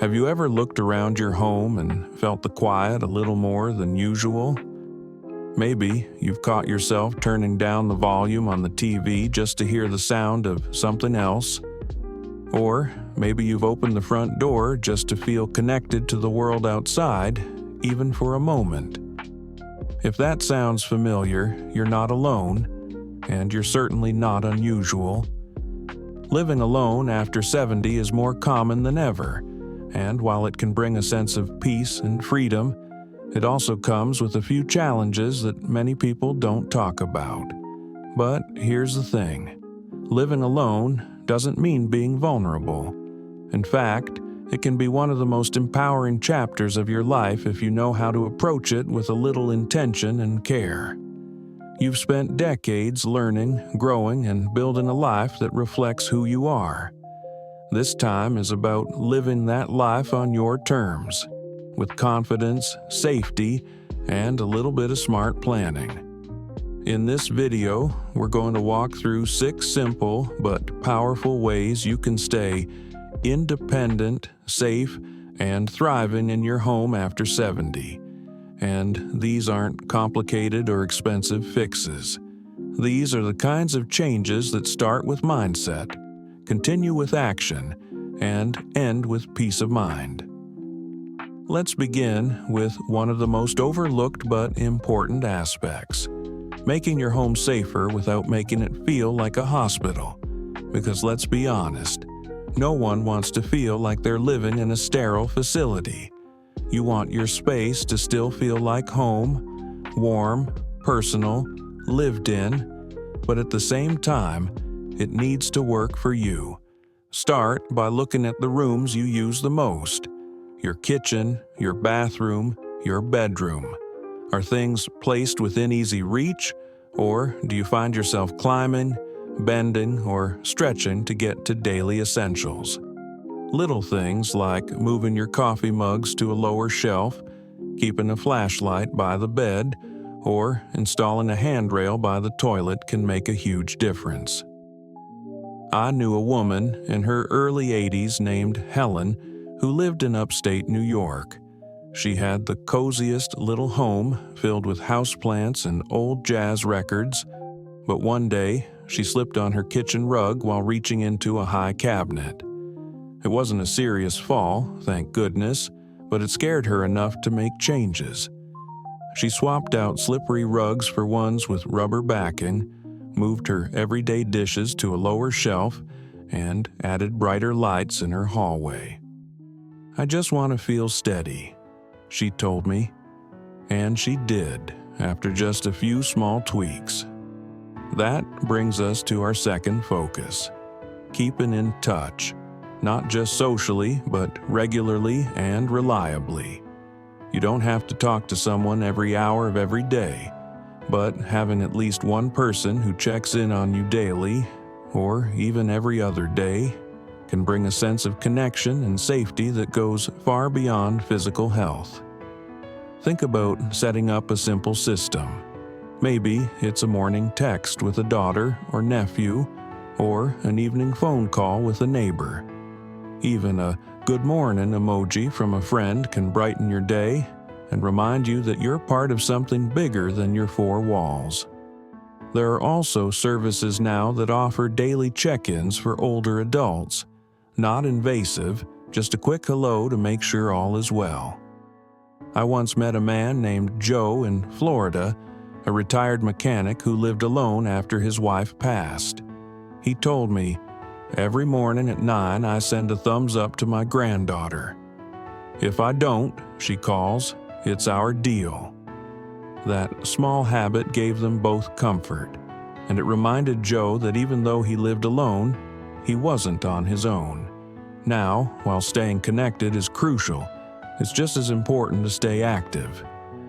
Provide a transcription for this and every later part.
Have you ever looked around your home and felt the quiet a little more than usual? Maybe you've caught yourself turning down the volume on the TV just to hear the sound of something else. Or maybe you've opened the front door just to feel connected to the world outside, even for a moment. If that sounds familiar, you're not alone, and you're certainly not unusual. Living alone after 70 is more common than ever, and while it can bring a sense of peace and freedom, it also comes with a few challenges that many people don't talk about. But here's the thing. Living alone doesn't mean being vulnerable. In fact, it can be one of the most empowering chapters of your life if you know how to approach it with a little intention and care. You've spent decades learning, growing, and building a life that reflects who you are. This time is about living that life on your terms, with confidence, safety, and a little bit of smart planning. In this video, we're going to walk through 6 simple but powerful ways you can stay independent, safe, and thriving in your home after 70. And these aren't complicated or expensive fixes. These are the kinds of changes that start with mindset, continue with action, and end with peace of mind. Let's begin with one of the most overlooked but important aspects: making your home safer without making it feel like a hospital. Because let's be honest, no one wants to feel like they're living in a sterile facility. You want your space to still feel like home, warm, personal, lived in, but at the same time, it needs to work for you. Start by looking at the rooms you use the most. Your kitchen, your bathroom, your bedroom. Are things placed within easy reach, or do you find yourself climbing, bending, or stretching to get to daily essentials? Little things like moving your coffee mugs to a lower shelf, keeping a flashlight by the bed, or installing a handrail by the toilet can make a huge difference. I knew a woman in her early 80s named Helen who lived in upstate New York. She had the coziest little home filled with houseplants and old jazz records, but one day she slipped on her kitchen rug while reaching into a high cabinet. It wasn't a serious fall, thank goodness, but it scared her enough to make changes. She swapped out slippery rugs for ones with rubber backing, moved her everyday dishes to a lower shelf, and added brighter lights in her hallway. "I just want to feel steady," she told me. And she did, after just a few small tweaks. That brings us to our second focus: keeping in touch. Not just socially, but regularly and reliably. You don't have to talk to someone every hour of every day, but having at least one person who checks in on you daily, or even every other day, can bring a sense of connection and safety that goes far beyond physical health. Think about setting up a simple system. Maybe it's a morning text with a daughter or nephew, or an evening phone call with a neighbor. Even a good morning emoji from a friend can brighten your day and remind you that you're part of something bigger than your 4 walls. There are also services now that offer daily check-ins for older adults. Not invasive, just a quick hello to make sure all is well. I once met a man named Joe in Florida, a retired mechanic who lived alone after his wife passed. He told me, "Every morning at 9 I send a thumbs up to my granddaughter. If I don't," she calls, "it's our deal." That small habit gave them both comfort, and it reminded Joe that even though he lived alone, he wasn't on his own. Now, while staying connected is crucial, it's just as important to stay active.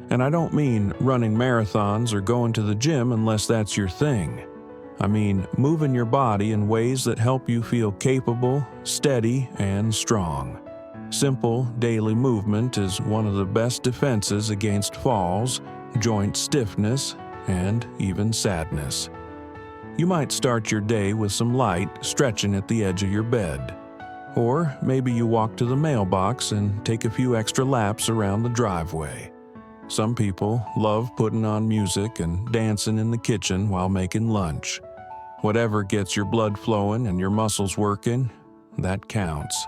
And I don't mean running marathons or going to the gym unless that's your thing. I mean moving your body in ways that help you feel capable, steady, and strong. Simple daily movement is one of the best defenses against falls, joint stiffness, and even sadness. You might start your day with some light stretching at the edge of your bed. Or maybe you walk to the mailbox and take a few extra laps around the driveway. Some people love putting on music and dancing in the kitchen while making lunch. Whatever gets your blood flowing and your muscles working, that counts.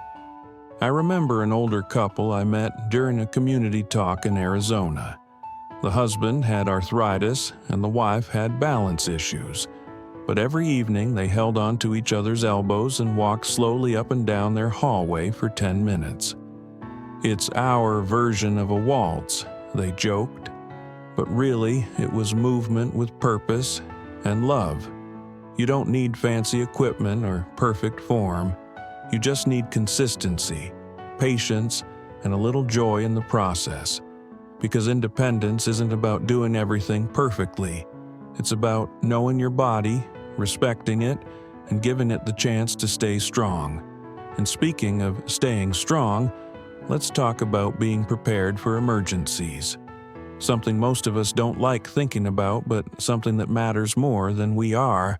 I remember an older couple I met during a community talk in Arizona. The husband had arthritis and the wife had balance issues. But every evening they held on to each other's elbows and walked slowly up and down their hallway for 10 minutes. "It's our version of a waltz," they joked. But really, it was movement with purpose and love. You don't need fancy equipment or perfect form. You just need consistency, patience, and a little joy in the process. Because independence isn't about doing everything perfectly. It's about knowing your body, respecting it, and giving it the chance to stay strong. And speaking of staying strong, let's talk about being prepared for emergencies. Something most of us don't like thinking about, but something that matters more than we are